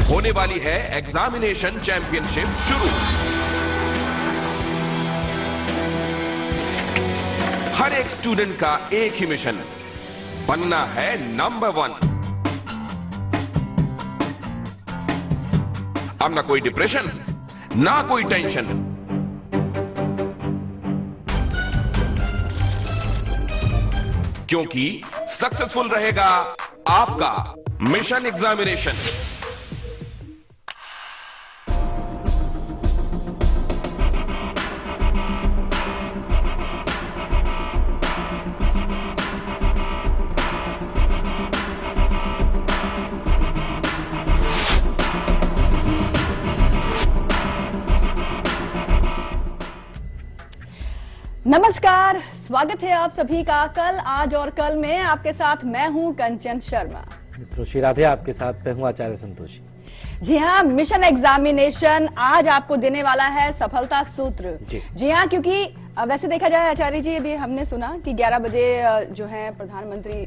होने वाली है एग्जामिनेशन चैंपियनशिप शुरू। हर एक स्टूडेंट का एक ही मिशन, बनना है नंबर 1। अब ना कोई डिप्रेशन, ना कोई टेंशन, क्योंकि सक्सेसफुल रहेगा आपका मिशन एग्जामिनेशन। नमस्कार, स्वागत है आप सभी का कल, आज और कल में। आपके साथ मैं हूं कंचन शर्मा। मित्रों श्री राधे, आपके साथ मैं हूं आचार्य संतोषी। जी हाँ, मिशन एग्जामिनेशन आज आपको देने वाला है सफलता सूत्र। जी हाँ, क्योंकि वैसे देखा जाए आचार्य जी, अभी हमने सुना कि 11 बजे जो है प्रधानमंत्री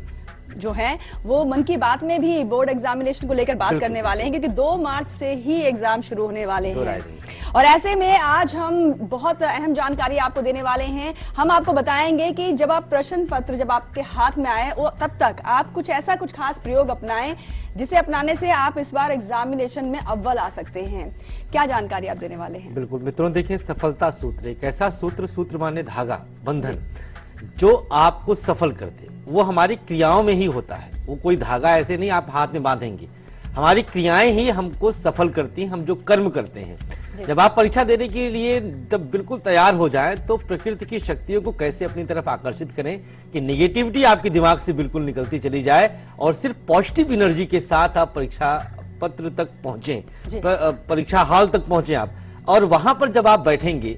जो है वो मन की बात में भी बोर्ड एग्जामिनेशन को लेकर बात करने वाले हैं, क्योंकि 2 मार्च से ही एग्जाम शुरू होने वाले हैं। और ऐसे में आज हम बहुत अहम जानकारी आपको देने वाले हैं। हम आपको बताएंगे कि जब आप प्रश्न पत्र जब आपके हाथ में आए वो तब तक आप कुछ खास प्रयोग अपनाएं, जिसे अपनाने से आप इस बार एग्जामिनेशन में अव्वल आ सकते हैं। क्या जानकारी आप देने वाले हैं? बिल्कुल मित्रों, देखिए सफलता सूत्र एक ऐसा सूत्र माने धागा, बंधन, जो आपको सफल कर दे। वो हमारी क्रियाओं में ही होता है, वो कोई धागा ऐसे नहीं आप हाथ में बांधेंगे। हमारी क्रियाएं ही हमको सफल करती हैं, हम जो कर्म करते हैं। जब आप परीक्षा देने के लिए जब बिल्कुल तैयार हो जाएं, तो प्रकृति की शक्तियों को कैसे अपनी तरफ आकर्षित करें कि नेगेटिविटी आपके दिमाग से बिल्कुल निकलती चली जाए और सिर्फ पॉजिटिव एनर्जी के साथ आप परीक्षा पत्र तक पहुंचे, परीक्षा हॉल तक पहुंचे आप। और वहां पर जब आप बैठेंगे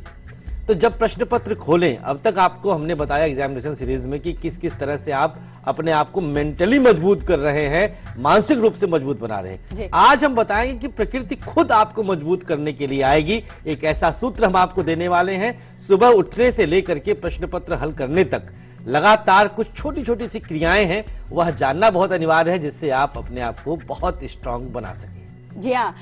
तो जब प्रश्न पत्र खोलें, अब तक आपको हमने बताया एग्जामिनेशन सीरीज में कि किस किस तरह से आप अपने आप को मेंटली मजबूत कर रहे हैं, मानसिक रूप से मजबूत बना रहे हैं। आज हम बताएंगे कि प्रकृति खुद आपको मजबूत करने के लिए आएगी। एक ऐसा सूत्र हम आपको देने वाले हैं, सुबह उठने से लेकर के प्रश्न पत्र हल करने तक लगातार कुछ छोटी छोटी सी क्रियाएं हैं, वह जानना बहुत अनिवार्य है, जिससे आप अपने आप को बहुत स्ट्रांग बना सकें। जी हाँ,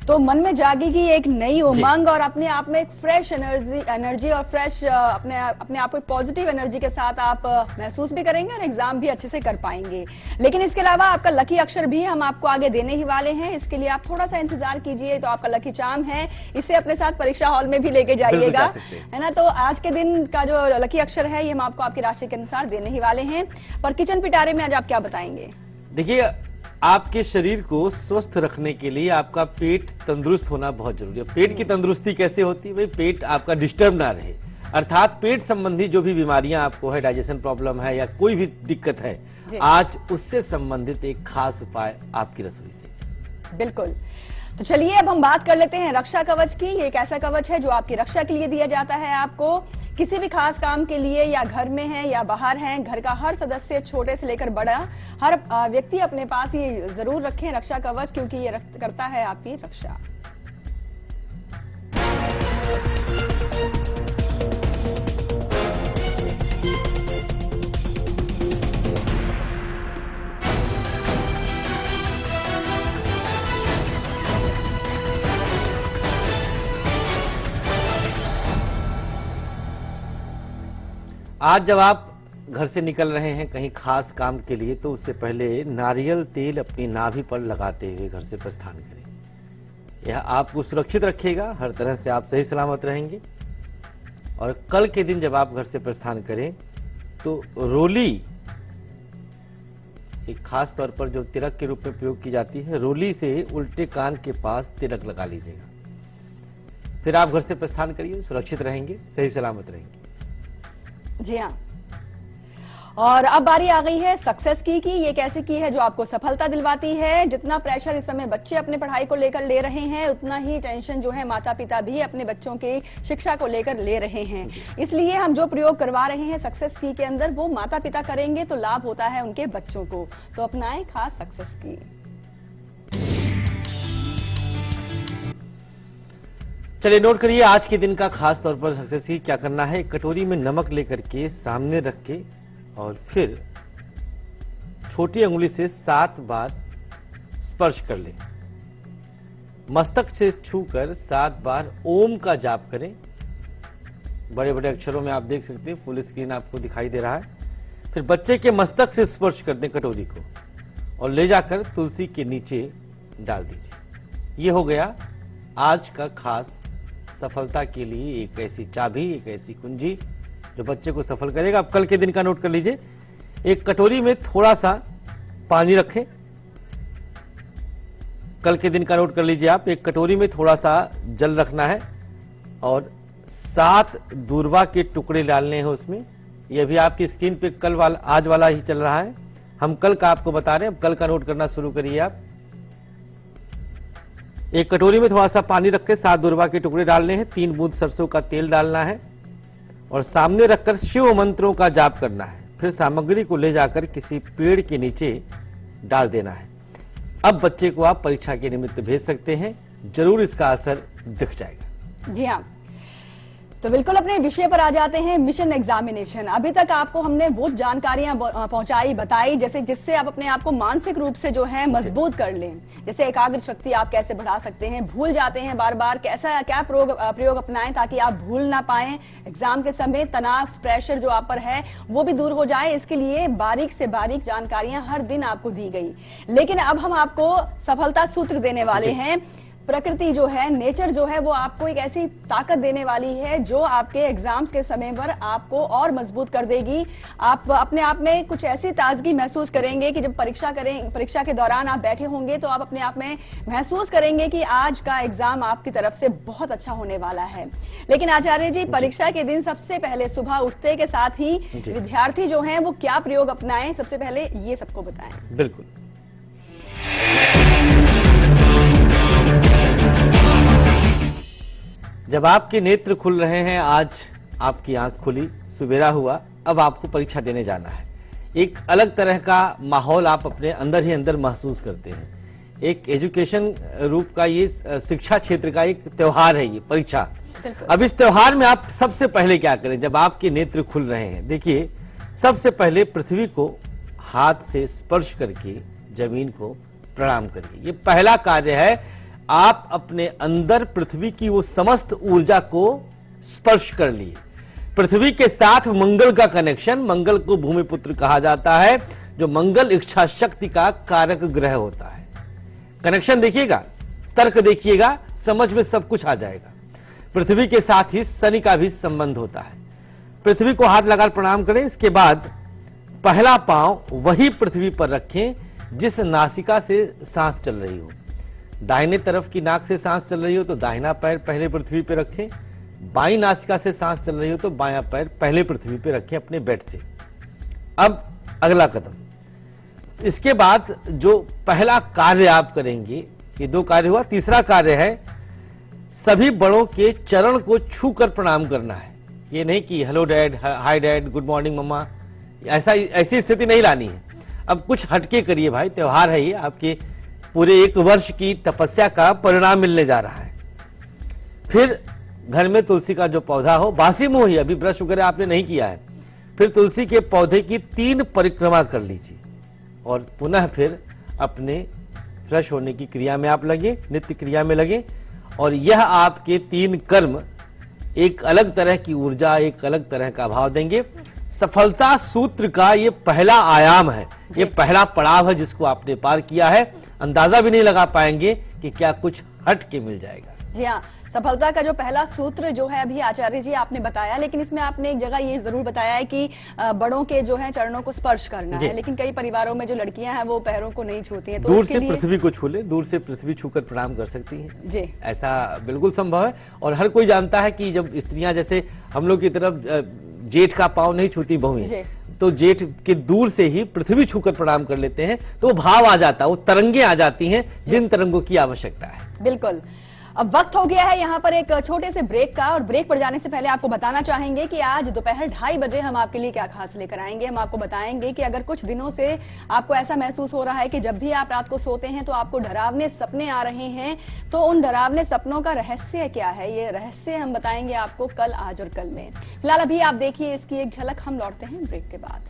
तो मन में जागेगी एक नई उमंग और अपने आप में एक फ्रेश एनर्जी और फ्रेश अपने आप को पॉजिटिव एनर्जी के साथ आप महसूस भी करेंगे और एग्जाम भी अच्छे से कर पाएंगे। लेकिन इसके अलावा आपका लकी अक्षर भी हम आपको आगे देने ही वाले हैं। इसके लिए आप थोड़ा सा इंतजार कीजिए। तो आपका लकी चार्म है, इसे अपने साथ परीक्षा हॉल में भी लेके जाइएगा, है ना। तो आज के दिन का जो लकी अक्षर है ये हम आपको आपकी राशि के अनुसार देने ही वाले हैं। पर किचन पिटारे में आज आप क्या बताएंगे? देखिए, आपके शरीर को स्वस्थ रखने के लिए आपका पेट तंदुरुस्त होना बहुत जरूरी है। पेट की तंदुरुस्ती कैसे होती है भाई? पेट आपका डिस्टर्ब ना रहे, अर्थात पेट संबंधी जो भी बीमारियां आपको है, डाइजेशन प्रॉब्लम है या कोई भी दिक्कत है, आज उससे संबंधित एक खास उपाय आपकी रसोई से। बिल्कुल। तो चलिए अब हम बात कर लेते हैं रक्षा कवच की। ये एक ऐसा कवच है जो आपकी रक्षा के लिए दिया जाता है। आपको किसी भी खास काम के लिए, या घर में है या बाहर है, घर का हर सदस्य छोटे से लेकर बड़ा हर व्यक्ति अपने पास ये जरूर रखें रक्षा कवच, क्योंकि ये करता है आपकी रक्षा। आज जब आप घर से निकल रहे हैं कहीं खास काम के लिए, तो उससे पहले नारियल तेल अपनी नाभि पर लगाते हुए घर से प्रस्थान करें। यह आपको सुरक्षित रखेगा, हर तरह से आप सही सलामत रहेंगे। और कल के दिन जब आप घर से प्रस्थान करें तो रोली, एक खास तौर पर जो तिलक के रूप में प्रयोग की जाती है, रोली से उल्टे कान के पास तिलक लगा लीजिएगा। फिर आप घर से प्रस्थान करिए, सुरक्षित रहेंगे, सही सलामत रहेंगे। जी हाँ, और अब बारी आ गई है सक्सेस की ये कैसी की है जो आपको सफलता दिलवाती है। जितना प्रेशर इस समय बच्चे अपने पढ़ाई को लेकर ले रहे हैं, उतना ही टेंशन जो है माता पिता भी अपने बच्चों की शिक्षा को लेकर ले रहे हैं। इसलिए हम जो प्रयोग करवा रहे हैं सक्सेस की के अंदर, वो माता पिता करेंगे तो लाभ होता है उनके बच्चों को। तो अपनाएं खास सक्सेस की। चलिए नोट करिए आज के दिन का खास तौर पर सक्सेस की क्या करना है। एक कटोरी में नमक लेकर के सामने रख के और फिर छोटी अंगुली से 7 बार स्पर्श कर लें। मस्तक से छूकर 7 बार ओम का जाप करें। बड़े बड़े अक्षरों में आप देख सकते हैं, फुल स्क्रीन आपको दिखाई दे रहा है। फिर बच्चे के मस्तक से स्पर्श कर दें कटोरी को और ले जाकर तुलसी के नीचे डाल दीजिए। ये हो गया आज का खास सफलता के लिए एक ऐसी चाबी, एक ऐसी कुंजी जो बच्चे को सफल करेगा। अब कल के दिन का नोट कर लीजिए। एक कटोरी में थोड़ा सा पानी रखें। कल के दिन का नोट कर लीजिए आप। एक कटोरी में थोड़ा सा जल रखना है और 7 दूर्वा के टुकड़े डालने हैं उसमें। यह भी आपकी स्क्रीन पे कल वाला आज वाला ही चल रहा है, हम कल का आपको बता रहे हैं। अब कल का नोट करना शुरू करिए आप। एक कटोरी में थोड़ा सा पानी रख के 7 दूर्वा के टुकड़े डालने हैं। 3 बूंद सरसों का तेल डालना है और सामने रखकर शिव मंत्रों का जाप करना है। फिर सामग्री को ले जाकर किसी पेड़ के नीचे डाल देना है। अब बच्चे को आप परीक्षा के निमित्त भेज सकते हैं, जरूर इसका असर दिख जाएगा। जी हाँ, तो बिल्कुल अपने विषय पर आ जाते हैं, मिशन एग्जामिनेशन। अभी तक आपको हमने वो जानकारियां पहुंचाई, बताई, जैसे जिससे आप अपने आप को मानसिक रूप से जो है मजबूत कर लें। जैसे एकाग्र शक्ति आप कैसे बढ़ा सकते हैं, भूल जाते हैं बार बार, कैसा क्या प्रयोग अपनाएं ताकि आप भूल ना पाएं एग्जाम के समय। तनाव, प्रेशर जो आप पर है वो भी दूर हो जाए, इसके लिए बारीक से बारीक जानकारियां हर दिन आपको दी गई। लेकिन अब हम आपको सफलता सूत्र देने वाले हैं। प्रकृति जो है, नेचर जो है, वो आपको एक ऐसी ताकत देने वाली है जो आपके एग्जाम्स के समय पर आपको और मजबूत कर देगी। आप अपने आप में कुछ ऐसी ताजगी महसूस करेंगे कि जब परीक्षा के दौरान आप बैठे होंगे तो आप अपने आप में महसूस करेंगे कि आज का एग्जाम आपकी तरफ से बहुत अच्छा होने वाला है। लेकिन आचार्य जी, परीक्षा के दिन सबसे पहले सुबह उठते के साथ ही विद्यार्थी जो है वो क्या प्रयोग अपनाएं, सबसे पहले ये सबको बताएं। बिल्कुल। जब आपके नेत्र खुल रहे हैं, आज आपकी आंख खुली, सुबेरा हुआ, अब आपको परीक्षा देने जाना है। एक अलग तरह का माहौल आप अपने अंदर ही अंदर महसूस करते हैं। एक एजुकेशन रूप का ये शिक्षा क्षेत्र का एक त्योहार है ये परीक्षा। अब इस त्योहार में आप सबसे पहले क्या करें जब आपके नेत्र खुल रहे हैं? देखिए, सबसे पहले पृथ्वी को हाथ से स्पर्श करके जमीन को प्रणाम करिए। ये पहला कार्य है। आप अपने अंदर पृथ्वी की वो समस्त ऊर्जा को स्पर्श कर लिए। पृथ्वी के साथ मंगल का कनेक्शन, मंगल को भूमिपुत्र कहा जाता है, जो मंगल इच्छा शक्ति का कारक ग्रह होता है। कनेक्शन देखिएगा, तर्क देखिएगा, समझ में सब कुछ आ जाएगा। पृथ्वी के साथ ही शनि का भी संबंध होता है। पृथ्वी को हाथ लगाकर प्रणाम करें। इसके बाद पहला पांव वही पृथ्वी पर रखें जिस नासिका से सांस चल रही हो। दाहिने तरफ की नाक से सांस चल रही हो तो दाहिना पैर पहले पृथ्वी पे रखें। बाईं नासिका से सांस चल रही हो तो बायां पैर पहले पृथ्वी पे रखें अपने बेड से। अब अगला कदम, इसके बाद जो पहला कार्य आप करेंगे, ये 2 कार्य हुआ। तीसरा कार्य है सभी बड़ों के चरण को छूकर प्रणाम करना है। ये नहीं कि hello dad, hi dad, good morning मम्मा, ऐसी स्थिति नहीं लानी है। अब कुछ हटके करिए भाई, त्योहार है ये, आपके पूरे 1 वर्ष की तपस्या का परिणाम मिलने जा रहा है। फिर घर में तुलसी का जो पौधा हो, बासी मुंह ही, अभी ब्रश वगैरह आपने नहीं किया है, फिर तुलसी के पौधे की 3 परिक्रमा कर लीजिए और पुनः फिर अपने फ्रेश होने की क्रिया में आप लगे, नित्य क्रिया में लगे। और यह आपके 3 कर्म एक अलग तरह की ऊर्जा, एक अलग तरह का भाव देंगे। सफलता सूत्र का ये पहला आयाम है, ये पहला पड़ाव है जिसको आपने पार किया है। अंदाजा भी नहीं लगा पाएंगे कि क्या कुछ हट के मिल जाएगा। जी हाँ, सफलता का जो पहला सूत्र जो है अभी आचार्य जी आपने बताया, लेकिन इसमें आपने एक जगह ये जरूर बताया है कि बड़ों के जो है चरणों को स्पर्श करना है, लेकिन कई परिवारों में जो लड़कियां हैं वो पैरों को नहीं छूती हैं, तो दूर से पृथ्वी को छू ले, दूर से पृथ्वी छूकर प्रणाम कर सकती हैं जी, ऐसा बिल्कुल संभव है। और हर कोई जानता है कि जब स्त्रियां, जैसे हम लोग की तरफ जेठ का पांव नहीं छूती बहुएं, तो जेठ के दूर से ही पृथ्वी छूकर प्रणाम कर लेते हैं, तो वो भाव आ जाता है, वो तरंगे आ जाती हैं जिन तरंगों की आवश्यकता है। बिल्कुल। अब वक्त हो गया है यहाँ पर एक छोटे से ब्रेक का, और ब्रेक पर जाने से पहले आपको बताना चाहेंगे कि आज दोपहर 2:30 बजे हम आपके लिए क्या खास लेकर आएंगे। हम आपको बताएंगे कि अगर कुछ दिनों से आपको ऐसा महसूस हो रहा है कि जब भी आप रात को सोते हैं तो आपको डरावने सपने आ रहे हैं, तो उन डरावने सपनों का रहस्य क्या है, ये रहस्य हम बताएंगे आपको कल, आज और कल में। फिलहाल अभी आप देखिए इसकी एक झलक, हम लौटते हैं ब्रेक के बाद।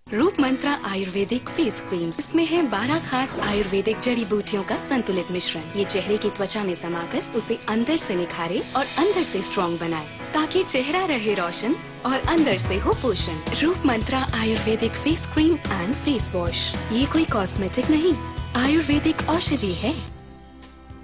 रूप मंत्रा आयुर्वेदिक फेस क्रीम, इसमें है 12 खास आयुर्वेदिक जड़ी बूटियों का संतुलित मिश्रण। ये चेहरे की त्वचा में समाकर उसे अंदर से निखारे और अंदर से स्ट्रॉन्ग बनाए, ताकि चेहरा रहे रोशन और अंदर से हो पोषण। Roop Mantra Ayurvedic face cream and face wash, ये कोई कॉस्मेटिक नहीं, आयुर्वेदिक औषधि है।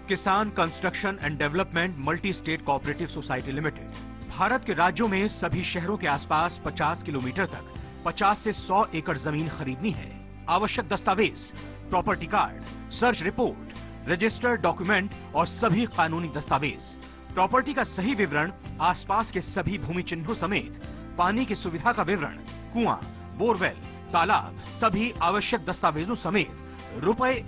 Kisan construction and development multi state cooperative society limited भारत के राज्यों में सभी शहरों के आसपास 50 किलोमीटर तक 50 से 100 एकड़ जमीन खरीदनी है। आवश्यक दस्तावेज, property card, search report, registered document और सभी कानूनी दस्तावेज, प्रॉपर्टी का सही विवरण, आसपास के सभी भूमि चिन्हों समेत पानी की सुविधा का विवरण, कुआं, बोरवेल, तालाब, सभी आवश्यक दस्तावेजों समेत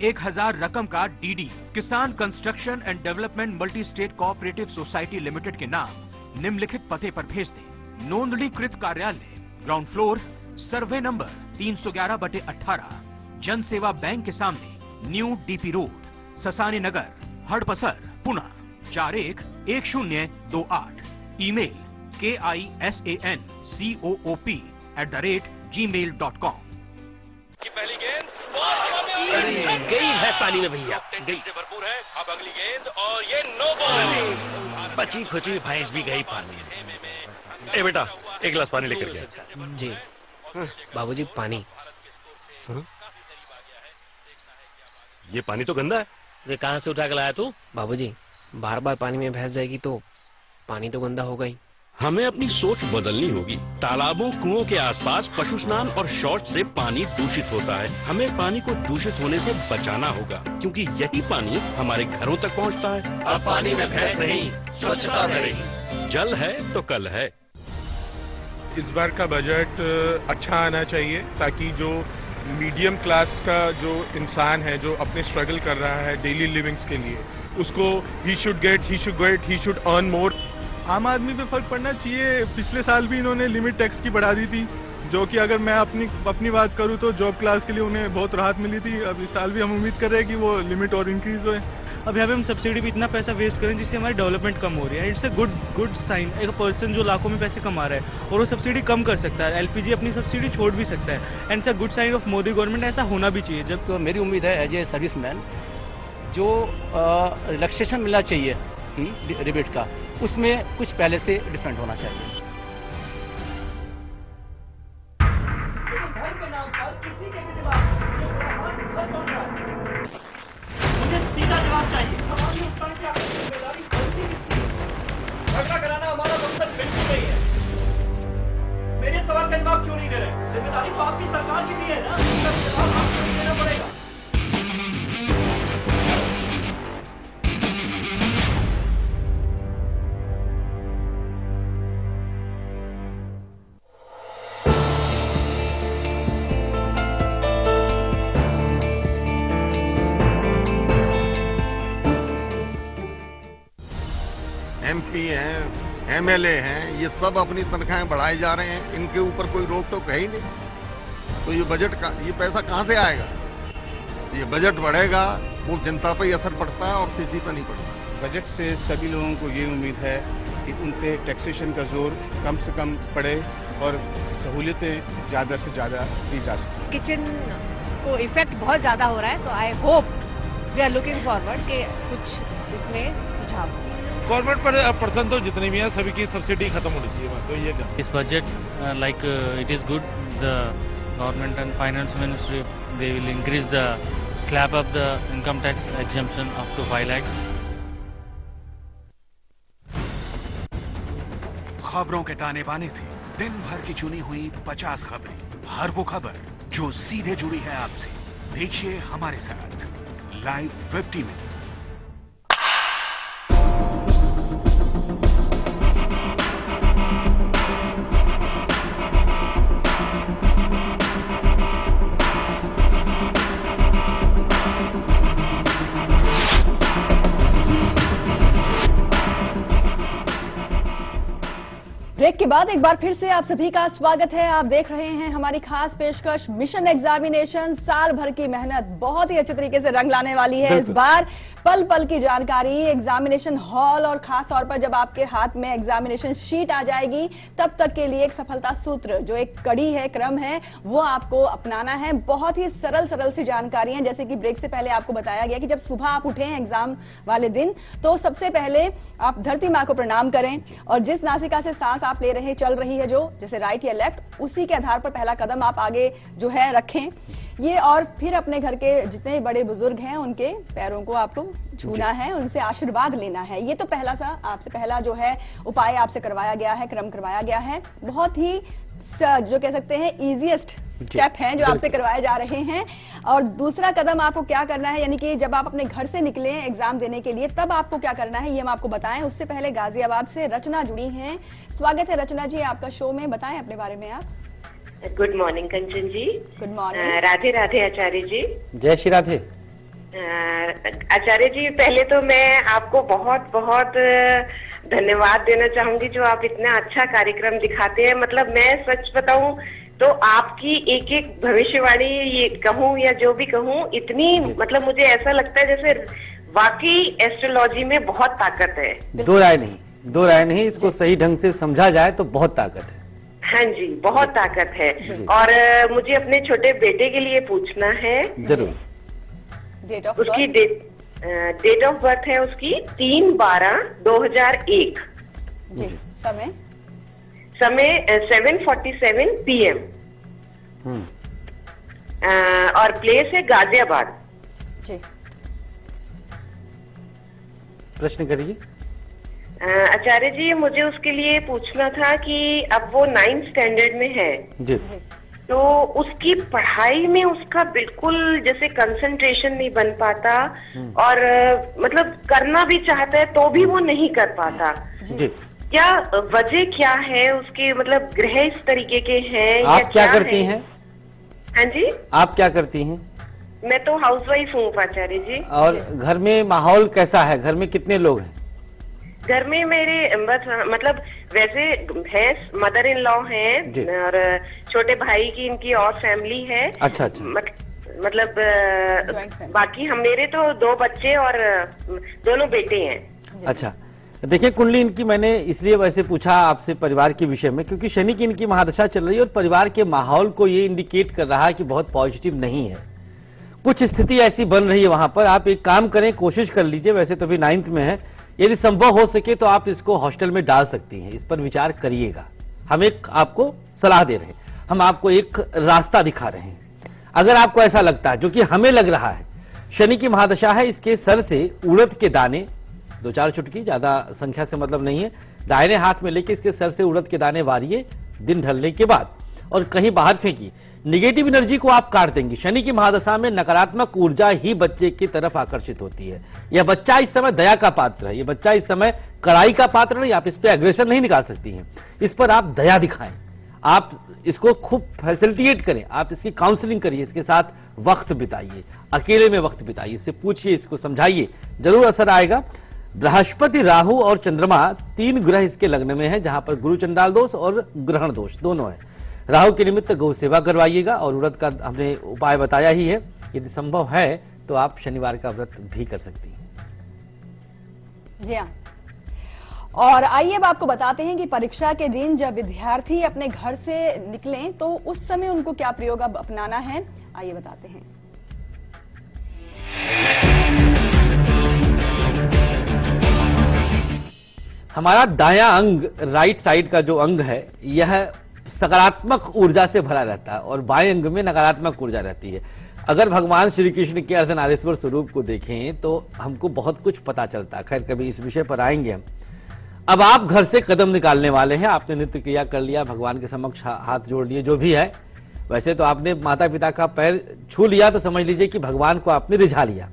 ₹1000 रकम का डीडी किसान construction and development multi state cooperative society limited के नाम निम्नलिखित पते पर भेज दें। नोंदणीकृत कार्यालय, ग्राउंड फ्लोर, सर्वे नंबर 311/18, जन सेवा बैंक के सामने, न्यू डीपी रोड, ससानी नगर, हड़पसर, पुणे 411028। Email kisancoop@gmail.com। की पहली गेंद गई है पानी में भैया, गई से भरपूर है। अब अगली गेंद और ये नो बॉल। बची खुची भैंस भी गई पानी में। ए बेटा, एक गिलास पानी लेकर गया जी। बाबूजी पानी। ये पानी तो गंदा है। ये कहाँ से उठा के लाया तू? बाबूजी, बार बार पानी में भैंस जाएगी तो पानी तो गंदा होगा ही। हमें अपनी सोच बदलनी होगी। तालाबों, कुओं के आसपास पशु स्नान और शौच से पानी दूषित होता है। हमें पानी को दूषित होने से बचाना होगा, क्योंकि यही पानी हमारे घरों तक पहुंचता है। अब पानी में भैंस नहीं, स्वच्छता रहेगी। जल है तो कल है। इस बार का बजट अच्छा आना चाहिए, ताकि जो मीडियम क्लास का जो इंसान है, जो अपने स्ट्रगल कर रहा है डेली लिविंग्स के लिए, उसको ही शुड अर्न मोर। आम आदमी पे फर्क पड़ना चाहिए। पिछले साल भी इन्होंने लिमिट टैक्स की बढ़ा दी थी, जो कि अगर मैं अपनी बात करूं तो जॉब क्लास के लिए उन्हें बहुत राहत मिली थी। अब इस साल भी हम उम्मीद कर रहे हैं कि वो लिमिट और इंक्रीज होए। अब यहाँ पे हम सब्सिडी भी इतना पैसा वेस्ट करें जिससे हमारी डेवलपमेंट कम हो रही है। It's a good sign. एक पर्सन जो लाखों में पैसे कमा रहा है और वो सब्सिडी कम कर सकता है, एलपीजी अपनी सब्सिडी छोड़ भी सकता है, and it's a good sign of Modi government. ऐसा होना भी चाहिए। जब तो मेरी उम्मीद है एज ए सर्विसमैन जो रिलैक्सेशन मिलना चाहिए रिबेट का, उसमें कुछ पहले से डिफरेंट होना चाहिए। मुझे सीधा जवाब चाहिए। झगड़ा कराना हमारा मकसद बिल्कुल नहीं है। मेरे सवाल का जवाब क्यों नहीं दे रहे? जिम्मेदारी तो आपकी सरकार की भी है ना, इसका जवाब आपको देना पड़ेगा। MP हैं, MLA हैं, ये सब अपनी तनख्वाहें बढ़ाए जा रहे हैं। इनके ऊपर कोई रोक टोक है ही नहीं। तो ये बजट का ये पैसा कहाँ से आएगा? ये बजट बढ़ेगा, वो जनता पर ही असर पड़ता है और किसी पर नहीं पड़ता। बजट से सभी लोगों को ये उम्मीद है कि उन पे टैक्सेशन का जोर कम से कम पड़े और सहूलियतें ज़्यादा से ज़्यादा दी जा सकें। किचन को इफेक्ट बहुत ज़्यादा हो रहा है, तो I hope we are looking forward कि कुछ इसमें सुझाव हो। गवर्नमेंट पर पर्सन तो जितने भी हैं सभी की सब्सिडी खत्म होनी चाहिए, बात तो ये क्या This budget, like it is good. The government and finance ministry, they will increase the slab of the income tax exemption up to 5 lakhs. खबरों के ताने बाने से दिन भर की चुनी हुई 50 खबरें, हर वो खबर जो सीधे जुड़ी है आपसे। देखिए हमारे साथ लाइव 50 में। ब्रेक के बाद एक बार फिर से आप सभी का स्वागत है। आप देख रहे हैं हमारी खास पेशकश मिशन एग्जामिनेशन। साल भर की मेहनत बहुत ही अच्छे तरीके से रंग लाने वाली है इस बार। पल पल की जानकारी, एग्जामिनेशन हॉल और खास तौर पर जब आपके हाथ में एग्जामिनेशन शीट आ जाएगी तब तक के लिए एक सफलता सूत्र, जो एक कड़ी है, क्रम है, वो आपको अपनाना है। बहुत ही सरल सी जानकारियां, जैसे कि ब्रेक से पहले आपको बताया गया कि जब सुबह आप उठे एग्जाम वाले दिन तो सबसे पहले आप धरती माँ को प्रणाम करें और जिस नासिका से सांस आप ले रहे चल रही है, जो जैसे राइट या लेफ्ट, उसी के आधार पर पहला कदम आप आगे जो है रखें ये। और फिर अपने घर के जितने बड़े बुजुर्ग हैं उनके पैरों को आपको छूना है, उनसे आशीर्वाद लेना है। ये तो पहला जो है उपाय आपसे करवाया गया है, क्रम करवाया गया है। बहुत ही जो कह सकते हैं इजीएस्ट स्टेप हैं जो आपसे करवाए जा रहे हैं। और दूसरा कदम आपको क्या करना है, यानी कि जब आप अपने घर से निकले एग्जाम देने के लिए तब आपको क्या करना है ये हम आपको बताएं। उससे पहले गाजियाबाद से रचना जुड़ी हैं। स्वागत है रचना जी आपका शो में, बताएं अपने बारे में आप। Good morning Kanchan ji. Good morning. Radhe Radhe Acharya ji. जय श्री राधे। आचार्य जी, पहले तो मैं आपको बहुत बहुत धन्यवाद देना चाहूंगी जो आप इतना अच्छा कार्यक्रम दिखाते हैं। मतलब मैं सच बताऊं तो आपकी एक एक भविष्यवाणी, ये कहूं या जो भी कहूं, इतनी मतलब मुझे ऐसा लगता है जैसे वाकई एस्ट्रोलॉजी में बहुत ताकत है। दो राय नहीं, इसको सही ढंग से समझा जाए तो बहुत ताकत है। हाँ जी, बहुत ताकत है। और मुझे अपने छोटे बेटे के लिए पूछना है। जरूर। उसकी डेट ऑफ बर्थ है उसकी 3/12/2001। समय 7:47 PM। और प्लेस है गाजियाबाद। प्रश्न करिए। आचार्य जी, मुझे उसके लिए पूछना था कि अब वो 9th स्टैंडर्ड में है जी, तो उसकी पढ़ाई में उसका बिल्कुल जैसे कंसंट्रेशन नहीं बन पाता और मतलब करना भी चाहता है तो भी वो नहीं कर पाता जी। क्या वजह क्या है उसके, मतलब ग्रह इस तरीके के हैं आप क्या करती हैं? हाँ जी, आप क्या करती हैं? मैं तो हाउसवाइफ हूँ आचार्य जी। और घर में माहौल कैसा है? घर में कितने लोग हैं? घर में मेरे मतलब वैसे है, मदर इन लॉ हैं और छोटे भाई की इनकी और फैमिली है। अच्छा। मतलब बाकी हम मेरे तो 2 बच्चे और दोनों बेटे हैं। अच्छा, देखिए कुंडली इनकी मैंने इसलिए वैसे पूछा आपसे परिवार के विषय में, क्योंकि शनि की इनकी महादशा चल रही है और परिवार के माहौल को ये इंडिकेट कर रहा है कि बहुत पॉजिटिव नहीं है। कुछ स्थिति ऐसी बन रही है वहां पर। आप एक काम करें, कोशिश कर लीजिए, वैसे तो अभी 9th में है, यदि संभव हो सके तो आप इसको हॉस्टल में डाल सकती हैं। इस पर विचार करिएगा। हम एक आपको सलाह दे रहे हैं, हम आपको एक रास्ता दिखा रहे हैं। अगर आपको ऐसा लगता है, जो कि हमें लग रहा है, शनि की महादशा है, इसके सर से उड़द के दाने 2-4 चुटकी, ज्यादा संख्या से मतलब नहीं है, दाहिने हाथ में लेके इसके सर से उड़द के दाने वारिए दिन ढलने के बाद और कहीं बाहर फेंकिए। निगेटिव एनर्जी को आप काट देंगे। शनि की महादशा में नकारात्मक ऊर्जा ही बच्चे की तरफ आकर्षित होती है। यह बच्चा इस समय दया का पात्र है, यह बच्चा इस समय कड़ाई का पात्र नहीं। आप इस पे एग्रेशन नहीं निकाल सकती हैं, इस पर आप दया दिखाएं, आप इसको खूब फैसिलिटेट करें, आप इसकी काउंसलिंग करिए, इसके साथ वक्त बिताइए, अकेले में वक्त बिताइए, इससे पूछिए, इसको समझाइए, जरूर असर आएगा। बृहस्पति, राहु और चंद्रमा 3 ग्रह इसके लग्न में है, जहां पर गुरु चंडाल दोष और ग्रहण दोष दोनों है। राहु के निमित्त गौ सेवा करवाइएगा और उड़द का हमने उपाय बताया ही है। यदि संभव है तो आप शनिवार का व्रत भी कर सकती हैं। जी हाँ। और आइए अब आपको बताते हैं कि परीक्षा के दिन जब विद्यार्थी अपने घर से निकलें तो उस समय उनको क्या प्रयोग अब अपनाना है, आइए बताते हैं। हमारा दायां अंग, राइट साइड का जो अंग है, यह सकारात्मक ऊर्जा से भरा रहता है और बाएं अंग में नकारात्मक ऊर्जा रहती है। अगर भगवान श्री कृष्ण के अर्धनारीश्वर स्वरूप को देखें तो हमको बहुत कुछ पता चलता है। खैर, कभी इस विषय पर आएंगे हम। अब आप घर से कदम निकालने वाले हैं, आपने नित्य क्रिया कर लिया, भगवान के समक्ष हाथ जोड़ लिए, जो भी है। वैसे तो आपने माता पिता का पैर छू लिया तो समझ लीजिए कि भगवान को आपने रिझा लिया।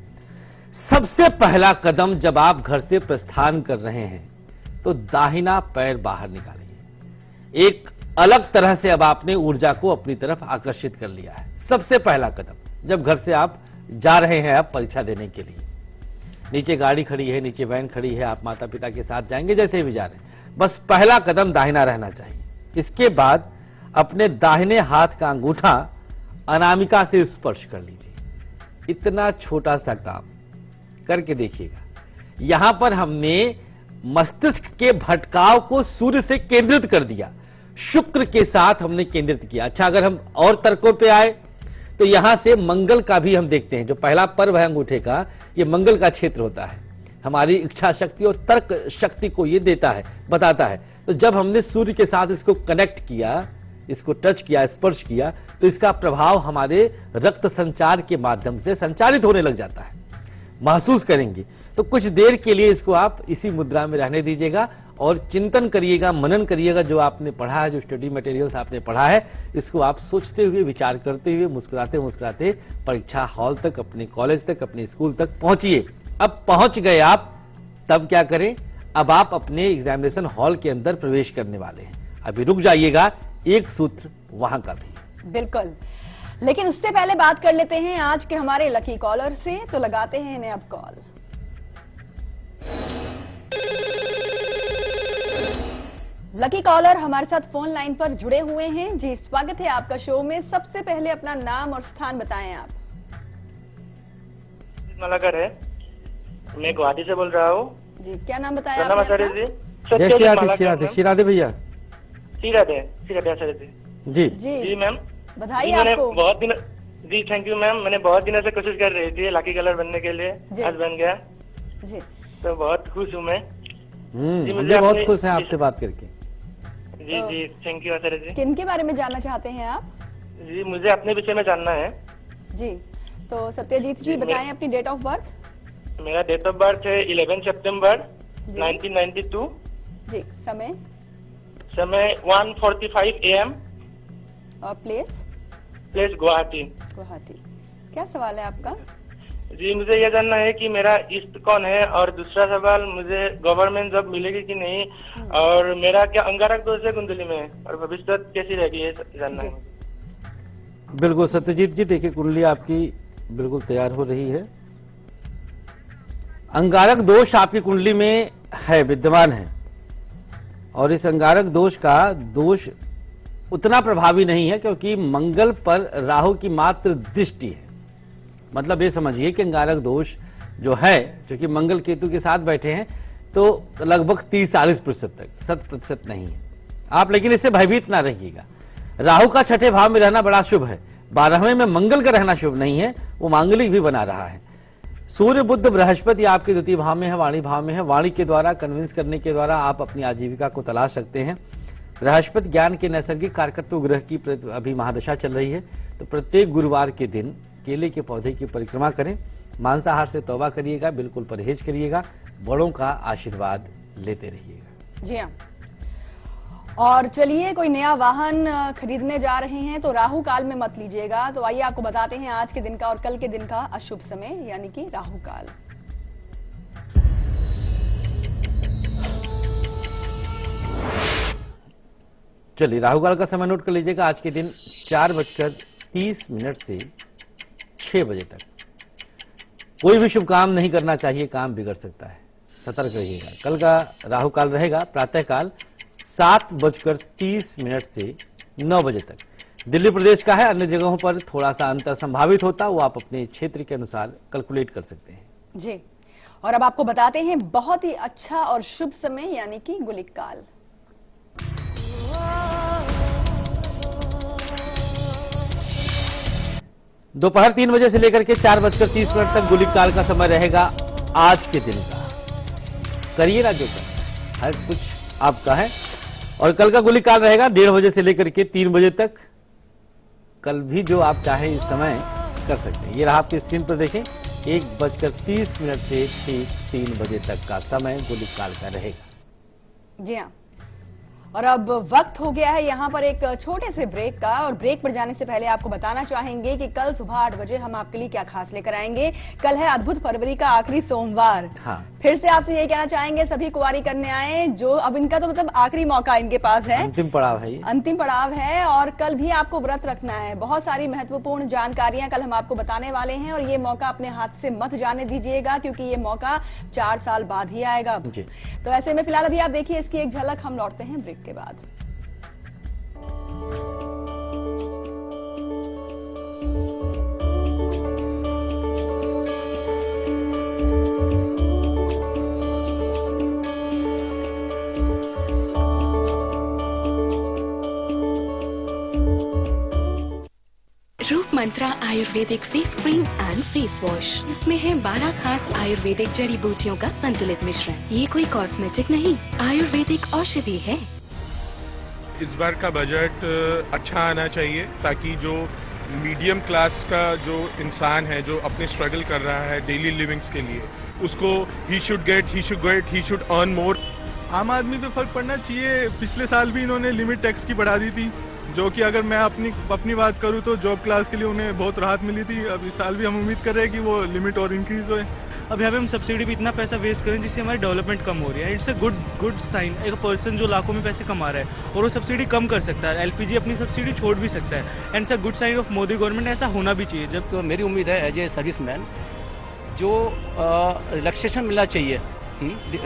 सबसे पहला कदम जब आप घर से प्रस्थान कर रहे हैं तो दाहिना पैर बाहर निकालिए। एक अलग तरह से अब आपने ऊर्जा को अपनी तरफ आकर्षित कर लिया है। सबसे पहला कदम जब घर से आप जा रहे हैं अब परीक्षा देने के लिए, नीचे गाड़ी खड़ी है, नीचे वैन खड़ी है, आप माता पिता के साथ जाएंगे, जैसे भी जा रहे हैं, बस पहला कदम दाहिना रहना चाहिए। इसके बाद अपने दाहिने हाथ का अंगूठा अनामिका से स्पर्श कर लीजिए। इतना छोटा सा काम करके देखिएगा। यहां पर हमने मस्तिष्क के भटकाव को सूर्य से केंद्रित कर दिया, शुक्र के साथ हमने केंद्रित किया। अच्छा, अगर हम और तर्कों पे आए तो यहां से मंगल का भी हम देखते हैं। जो पहला पर्व है अंगूठे का, ये मंगल का क्षेत्र होता है। हमारी इच्छा शक्ति और तर्क शक्ति को ये देता है, बताता है। तो जब हमने सूर्य के साथ इसको कनेक्ट किया, इसको टच किया, स्पर्श किया, तो इसका प्रभाव हमारे रक्त संचार के माध्यम से संचारित होने लग जाता है, महसूस करेंगे। तो कुछ देर के लिए इसको आप इसी मुद्रा में रहने दीजिएगा और चिंतन करिएगा, मनन करिएगा। जो आपने पढ़ा है, जो स्टडी मटेरियल्स आपने पढ़ा है, इसको आप सोचते हुए, विचार करते हुए, मुस्कुराते मुस्कुराते परीक्षा हॉल तक, अपने कॉलेज तक, अपने स्कूल तक पहुंचिए। अब पहुंच गए आप, तब क्या करें? अब आप अपने एग्जामिनेशन हॉल के अंदर प्रवेश करने वाले हैं। अभी रुक जाइएगा, एक सूत्र वहां का भी। बिल्कुल, लेकिन उससे पहले बात कर लेते हैं आज के हमारे लकी कॉलर से। तो लगाते हैं इन्हें अब कॉल। लकी कॉलर हमारे साथ फोन लाइन पर जुड़े हुए हैं। जी, स्वागत है आपका शो में। सबसे पहले अपना नाम और स्थान बताएं आप। मलाकर है, मैं गुवाहाटी से बोल रहा हूँ। जी, क्या नाम बताया आपने? जय श्री राधे, श्री राधे भैया। श्री राधे आचार्य जी। जी मैम, बधाई मैंने आपको। बहुत दिन, जी थैंक यू मैम। मैंने बहुत दिनों से कोशिश कर रही थी लकी कलर बनने के लिए, आज बन गया जी। तो बहुत खुश हूँ मैं। मुझे बहुत खुश है आपसे बात करके। जी जी, थैंक यू आचार्य जी। किन के बारे में जानना चाहते हैं आप? जी, मुझे अपने विषय में जानना है। जी, तो सत्यजीत जी बताएं अपनी डेट ऑफ बर्थ। मेरा डेट ऑफ बर्थ है 11 सितंबर 1992। जी, समय 1:45 AM। और प्लेस गुवाहाटी। क्या सवाल है आपका? जी, मुझे यह जानना है कि मेरा इष्ट कौन है, और दूसरा सवाल, मुझे गवर्नमेंट जॉब मिलेगी कि नहीं, और मेरा क्या अंगारक दोष है कुंडली में, और भविष्य कैसी रहेगी, ये जानना है। बिल्कुल सत्यजीत जी, देखिए कुंडली आपकी बिल्कुल तैयार हो रही है। अंगारक दोष आपकी कुंडली में है, विद्यमान है, और इस अंगारक दोष का दोष उतना प्रभावी नहीं है क्योंकि मंगल पर राहु की मात्र दृष्टि है। मतलब ये समझिए कि अंगारक दोष जो है, जो कि मंगल केतु के साथ बैठे हैं, तो लगभग 30-40% तक, 100% नहीं है आप। लेकिन इससे भयभीत ना रहिएगा। राहु का छठे भाव में रहना बड़ा शुभ है, 12वें में मंगल का रहना शुभ नहीं है, वो मांगलिक भी बना रहा है। सूर्य बुध बृहस्पति आपके द्वितीय भाव में है, वाणी भाव में है। वाणी के द्वारा, कन्विंस करने के द्वारा आप अपनी आजीविका को तलाश सकते हैं। बृहस्पति ज्ञान के नैसर्गिक कारकत्व ग्रह की अभी महादशा चल रही है, तो प्रत्येक गुरुवार के दिन केले के पौधे की परिक्रमा करें। मांसाहार से तौबा करिएगा, बिल्कुल परहेज करिएगा, बड़ों का आशीर्वाद लेते रहिएगा। जी हाँ। और चलिए, कोई नया वाहन खरीदने जा रहे हैं तो राहु काल में मत लीजिएगा। तो आइए आपको बताते हैं आज के दिन का और कल के दिन का अशुभ समय, यानी कि राहु काल। चलिए, राहु काल का समय नोट कर लीजिएगा। आज के दिन 4:30 से 6 बजे तक कोई भी शुभ काम नहीं करना चाहिए, काम बिगड़ सकता है, सतर्क रहिएगा। कल का राहु काल रहेगा प्रातः काल 7:30 से 9 बजे तक। दिल्ली प्रदेश का है, अन्य जगहों पर थोड़ा सा अंतर संभावित होता, वो आप अपने क्षेत्र के अनुसार कैलकुलेट कर सकते हैं। जी, और अब आपको बताते हैं बहुत ही अच्छा और शुभ समय यानी कि गुलिक काल। दोपहर 3 बजे से लेकर के 4:30 तक गुलिक काल का समय रहेगा आज के दिन का। करिए ना जो कर, हर कुछ आपका है। और कल का गुलिक काल रहेगा 1:30 बजे से लेकर के 3 बजे तक। कल भी जो आप चाहें इस समय कर सकते हैं। ये रहा आपकी स्क्रीन पर देखें, 1:30 से ठीक 3 बजे तक का समय गुलिक काल का रहेगा। जी हाँ, और अब वक्त हो गया है यहाँ पर एक छोटे से ब्रेक का। और ब्रेक पर जाने से पहले आपको बताना चाहेंगे कि कल सुबह 8 बजे हम आपके लिए क्या खास लेकर आएंगे। कल है अद्भुत फरवरी का आखिरी सोमवार। हाँ। फिर से आपसे ये कहना चाहेंगे सभी कुंवारी कन्याएं जो अब इनका तो मतलब आखिरी मौका इनके पास है, अंतिम पड़ाव है ये। अंतिम पड़ाव है। और कल भी आपको व्रत रखना है। बहुत सारी महत्वपूर्ण जानकारियां कल हम आपको बताने वाले हैं और ये मौका अपने हाथ से मत जाने दीजिएगा क्योंकि ये मौका 4 साल बाद ही आएगा। तो ऐसे में फिलहाल अभी आप देखिए इसकी एक झलक, हम लौटते हैं ब्रेक के बाद। Roop Mantra Ayurvedic face cream and face wash. इसमें है 12 खास आयुर्वेदिक जड़ी बूटियों का संतुलित मिश्रण। ये कोई कॉस्मेटिक नहीं, आयुर्वेदिक औषधि है। इस बार का बजट अच्छा आना चाहिए ताकि जो मीडियम क्लास का जो इंसान है जो अपने स्ट्रगल कर रहा है डेली लिविंग्स के लिए, उसको ही शुड अर्न मोर। आम आदमी पे फर्क पड़ना चाहिए। पिछले साल भी इन्होंने लिमिट टैक्स की बढ़ा दी थी, जो कि अगर मैं अपनी बात करूं तो जॉब क्लास के लिए उन्हें बहुत राहत मिली थी। अब इस साल भी हम उम्मीद कर रहे हैं कि वो लिमिट और इंक्रीज होए। अब यहाँ पे हम सब्सिडी पे इतना पैसा वेस्ट करें जिससे हमारी डेवलपमेंट कम हो रही है। It's a good sign. एक पर्सन जो लाखों में पैसे कमा रहा है और वो सब्सिडी कम कर सकता है, एलपीजी अपनी सब्सिडी छोड़ भी सकता है, and it's a good sign of Modi government. ऐसा होना भी चाहिए। जब तो मेरी उम्मीद है एज ए सर्विसमैन जो रिलैक्सेशन मिलना चाहिए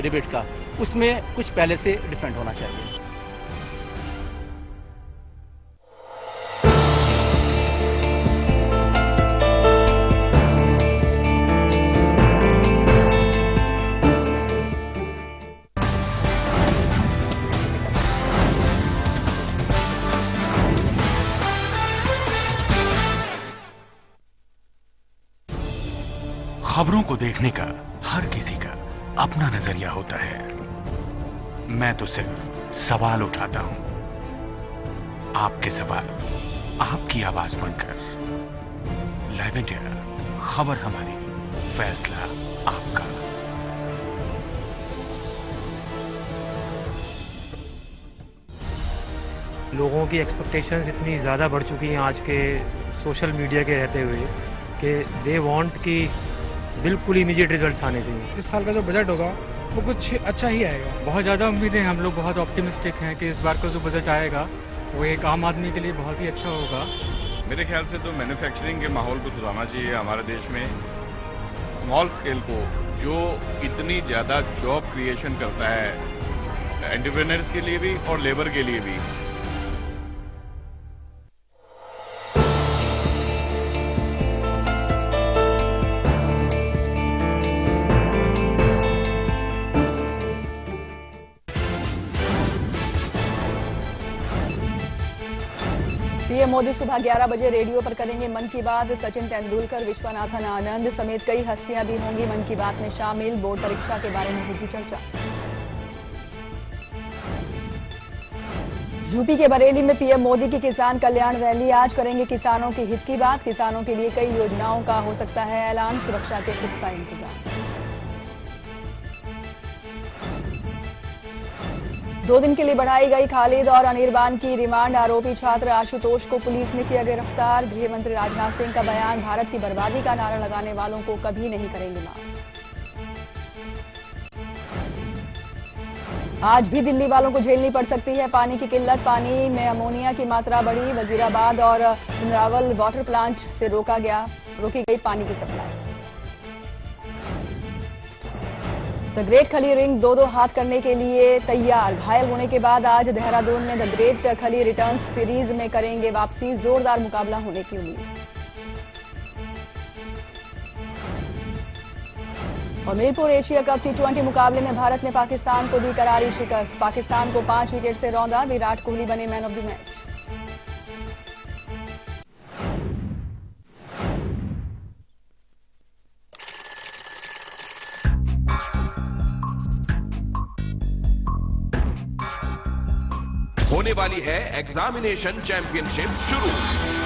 रिबेट का, उसमें कुछ पहले से डिफरेंट होना चाहिए। खबरों को देखने का हर किसी का अपना नजरिया होता है। मैं तो सिर्फ सवाल उठाता हूं। आपके सवाल आपकी आवाज बनकर। लाइव इंडिया, खबर हमारी, फैसला आपका। लोगों की एक्सपेक्टेशंस इतनी ज़्यादा बढ़ चुकी हैं आज के सोशल मीडिया के रहते हुए कि दे वांट कि बिल्कुल इमीडिएट रिजल्ट्स आने चाहिए। इस साल का जो बजट होगा वो कुछ अच्छा ही आएगा। बहुत ज़्यादा उम्मीद है, हम लोग बहुत ऑप्टिमिस्टिक हैं कि इस बार का जो बजट आएगा वो एक आम आदमी के लिए बहुत ही अच्छा होगा। मेरे ख्याल से तो मैन्युफैक्चरिंग के माहौल को सुधारना चाहिए हमारे देश में। स्मॉल स्केल को जो इतनी ज़्यादा जॉब क्रिएशन करता है एंटरप्रेन्योर्स के लिए भी और लेबर के लिए भी। पीएम मोदी सुबह 11 बजे रेडियो पर करेंगे मन की बात। सचिन तेंदुलकर, विश्वनाथन आनंद समेत कई हस्तियां भी होंगी मन की बात में शामिल। बोर्ड परीक्षा के बारे में होगी चर्चा। यूपी के बरेली में पीएम मोदी की किसान कल्याण रैली। आज करेंगे किसानों के हित की बात। किसानों के लिए कई योजनाओं का हो सकता है ऐलान। सुरक्षा के पुख्ता इंतजाम। 2 दिन के लिए बढ़ाई गई खालिद और अनिर्बान की रिमांड। आरोपी छात्र आशुतोष को पुलिस ने किया गिरफ्तार। गृह मंत्री राजनाथ सिंह का बयान, भारत की बर्बादी का नारा लगाने वालों को कभी नहीं करेंगे माफ। आज भी दिल्ली वालों को झेलनी पड़ सकती है पानी की किल्लत। पानी में अमोनिया की मात्रा बढ़ी। वजीराबाद और इंद्रावल वाटर प्लांट से रोकी गई पानी की सप्लाई। द ग्रेट खली रिंग 2-2 हाथ करने के लिए तैयार। घायल होने के बाद आज देहरादून में द ग्रेट खली रिटर्न्स सीरीज में करेंगे वापसी। जोरदार मुकाबला होने की उम्मीद। और मीरपुर एशिया कप T20 मुकाबले में भारत ने पाकिस्तान को दी करारी शिकस्त। पाकिस्तान को 5 विकेट से रौंदा। विराट कोहली बने मैन ऑफ द मैच। होने वाली है एग्जामिनेशन चैंपियनशिप शुरू।